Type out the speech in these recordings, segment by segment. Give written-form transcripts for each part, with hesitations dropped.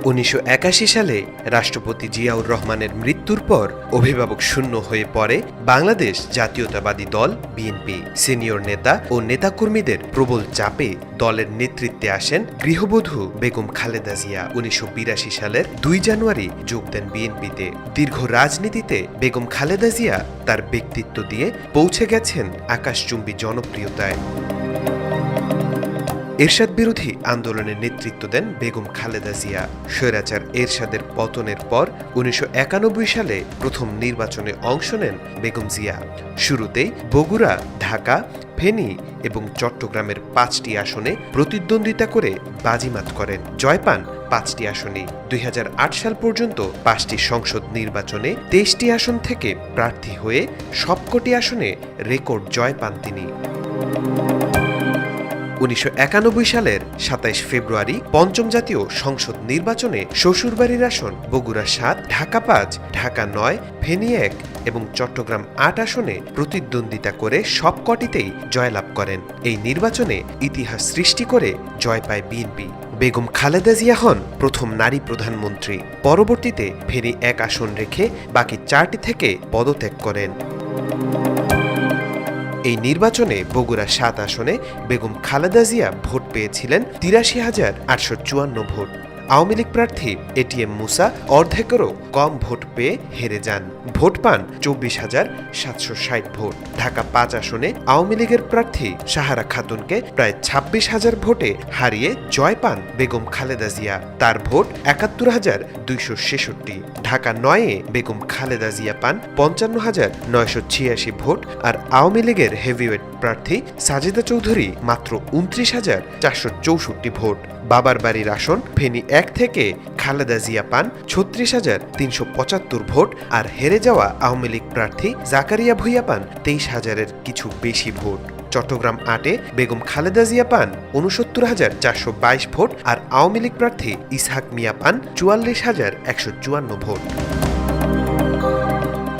1981 সালে রাষ্ট্রপতি জিয়াউর রহমানের মৃত্যুর পর অভিভাবক শূন্য হয়ে পড়ে বাংলাদেশ জাতীয়তাবাদী দল বিএনপি। সিনিয়র নেতা ও নেতাকর্মীদের প্রবল চাপে দলের নেতৃত্বে আসেন গৃহবধূ বেগম খালেদা জিয়া। 1982 সালের 2 জানুয়ারি যোগ দেন বিএনপিতে। দীর্ঘ রাজনীতিতে বেগম খালেদা জিয়া তার ব্যক্তিত্ব দিয়ে পৌঁছে গেছেন আকাশচুম্বী জনপ্রিয়তায়। এরশাদ বিরোধী আন্দোলনের নেতৃত্ব দেন বেগম খালেদা জিয়া। স্বৈরাচার এরশাদের পতনের পর 1991 সালে প্রথম নির্বাচনে অংশ নেন বেগম জিয়া। শুরুতেই বগুড়া, ঢাকা, ফেনী এবং চট্টগ্রামের 5টি আসনে প্রতিদ্বন্দ্বিতা করে বাজিমাত করেন। জয় পান 5টি আসনে। 2008 সাল পর্যন্ত 5টি সংসদ নির্বাচনে 23টি আসন থেকে প্রার্থী হয়ে সবকটি আসনে রেকর্ড জয় পান তিনি। 1991 সালের 27 ফেব্রুয়ারি পঞ্চম জাতীয় সংসদ নির্বাচনে শ্বশুরবাড়ির আসন বগুড়া 7, ঢাকা 5, ঢাকা 9, ফেনী 1 এবং চট্টগ্রাম 8 আসনে প্রতিদ্বন্দ্বিতা করে সবকটিতেই জয়লাভ করেন। এই নির্বাচনে ইতিহাস সৃষ্টি করে জয় পায় বিএনপি। বেগম খালেদা জিয়া হন প্রথম নারী প্রধানমন্ত্রী। পরবর্তীতে ফেনী 1 আসন রেখে বাকি 4টি থেকে পদত্যাগ করেন। এই নির্বাচনে বগুড়া 7 আসনে বেগম খালেদা জিয়া ভোট পেয়েছিলেন 83,854 ভোট। আওয়ামী লীগ প্রার্থী এটিএম মুসা অর্ধেকেরও কম ভোট পেয়ে হেরে যান। ভোট পান 24,760 ভোট। ঢাকা 5 আসনে আওয়ামী লীগের প্রার্থী সাহারা খাতুনকে প্রায় 26,000 ভোটে হারিয়ে জয় পান বেগম খালেদা জিয়া। তার ভোট 71,266। ঢাকা 9-এ বেগম খালেদা জিয়া পান 55,986 ভোট আর আওয়ামী লীগের হেভিওয়েট প্রার্থী সাজেদা চৌধুরী মাত্র 29,464 ভোট। বাবার বাড়ির আসন ফেনী 1 থেকে খালেদা জিয়া পান 36,375 ভোট আর হেরে যাওয়া আওয়ামী লীগ প্রার্থী জাকারিয়া ভূঁইয়া পান 23,000-এর কিছু বেশি ভোট। চট্টগ্রাম 8-এ বেগম খালেদা জিয়া পান 69,422 ভোট আর আওয়ামী লীগ প্রার্থী ইসহাক মিয়া পান 44,154 ভোট।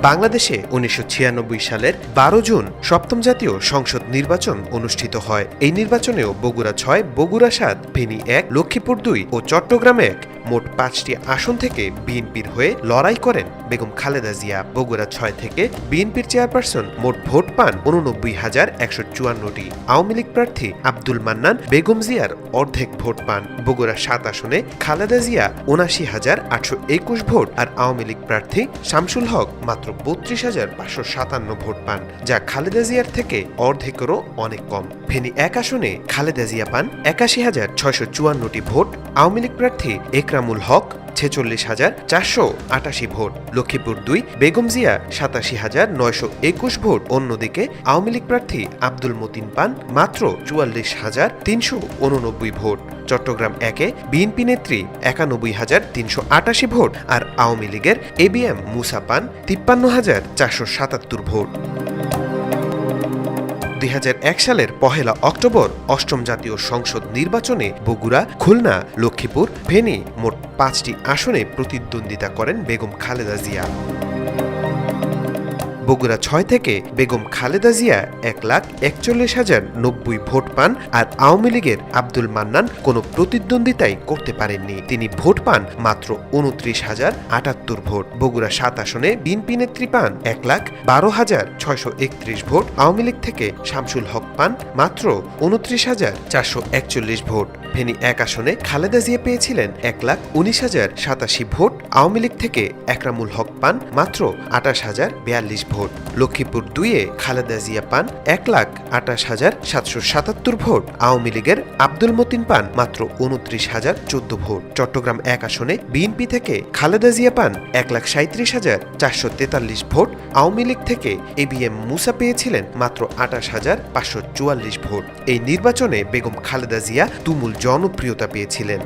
বাংলাদেশে 1996 সালের 12 জুন সপ্তম জাতীয় সংসদ নির্বাচন অনুষ্ঠিত হয়। এই নির্বাচনেও বগুড়া 6, বগুড়া 7, ফেনী 1, লক্ষ্মীপুর 2 ও চট্টগ্রাম 1 মোট 5টি আসন থেকে বিএনপির হয়ে লড়াই করেন বেগম খালেদা জিয়া। বগুড়া 6 থেকে বিএনপির চেয়ারপারসন মোট ভোট পান 89,154টি। আওয়ামী লীগ প্রার্থী আব্দুল মান্নান বেগম জিয়ার অর্ধেক ভোট পান। বগুড়া 7 আসনে খালেদা জিয়া 79,821 ভোট আর আওয়ামী লীগ প্রার্থী শামসুল হক মাত্র 32,557 ভোট পান, যা খালেদা জিয়ার থেকে অর্ধেকেরও অনেক কম। ফেনী 1 আসনে খালেদা জিয়া পান 81,654টি ভোট। আওয়ামী লীগ প্রার্থী একরামুল হক 46,488 ভোট। লক্ষ্মীপুর 2 বেগম জিয়া 87,921 ভোট। অন্যদিকে আওয়ামী লীগ প্রার্থী আব্দুল মতিন পান মাত্র 44,389 ভোট। চট্টগ্রাম 1-এ বিএনপি নেত্রী 91,388 ভোট আর আওয়ামী লীগের এবিএম মুসা পান 53,477 ভোট। 2001 সালের 1 অক্টোবর অষ্টম জাতীয় সংসদ নির্বাচনে বগুড়া, খুলনা, লক্ষ্মীপুর, ফেনী মোট 5টি আসনে প্রতিদ্বন্দ্বিতা করেন বেগম খালেদা জিয়া। বগুড়া 6 থেকে বেগম খালেদা জিয়া 1,41,090 ভোট পান আর আওয়ামী লীগের আব্দুল মান্নান কোনো প্রতিদ্বন্দ্বিতাই করতে পারেননি। তিনি ভোট পান মাত্র 29,078 ভোট। বগুড়া 7 আসনে বিএনপি নেত্রী পান 1,12,631 ভোট। আওয়ামী লীগ থেকে শামসুল হক পান মাত্র 29,441 ভোট। ফেনী 1 আসনে খালেদা জিয়া পেয়েছিলেন 1,19,087 ভোট। আওয়ামী লীগ থেকে একরামুল হক পান মাত্র 28,042 ভোট। লক্ষ্মীপুর 2-এ খালেদা জিয়া পান 1,28,777 ভোট। আওয়ামী লীগের আব্দুল মতিন পান মাত্র 29,014 ভোট। চট্টগ্রাম 1 আসনে বিএনপি থেকে খালেদা জিয়া পান 1,37,443 ভোট। আওয়ামী লীগ থেকে এবিএম মুসা পেয়েছিলেন মাত্র 28,544 ভোট। এই নির্বাচনে বেগম খালেদা জিয়া তুমুল জনপ্রিয়তা পেয়েছিলেন।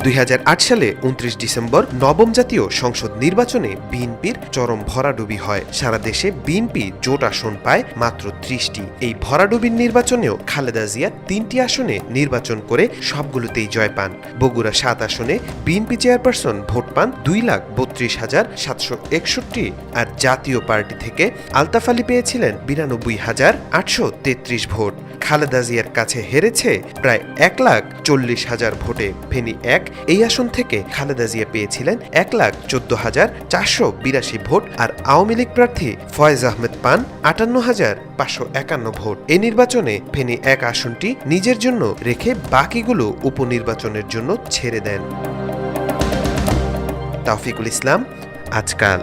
2008 সালে 29 ডিসেম্বর নবম জাতীয় সংসদ নির্বাচনে বিএনপির চরম ভরাডুবি হয়। সারা দেশে বিএনপি জোট আসন পায় মাত্র 30টি। এই ভরাডুবির নির্বাচনেও খালেদা জিয়া 3টি আসনে নির্বাচন করে সবগুলোতেই জয় পান। বগুড়া 7 আসনে বিএনপি চেয়ারপারসন ভোট পান 2,32,761, আর জাতীয় পার্টি থেকে আলতাফ আলী পেয়েছিলেন 92,833 ভোট। খালেদা জিয়ার কাছে হেরেছে প্রায় 1,40,000 ভোটে। ফেনী 1 এই আসন থেকে খালেদা জিয়া পেয়েছিলেন 1,14,482 ভোট, আর আওয়ামী লীগ প্রার্থী ফয়েজ আহমেদ পান 58,551 ভোট। এই নির্বাচনে ফেনী 1 আসনটি নিজের জন্য রেখে বাকিগুলো উপনির্বাচনের জন্য ছেড়ে দেন। তাওফিকুল ইসলাম, আজকাল।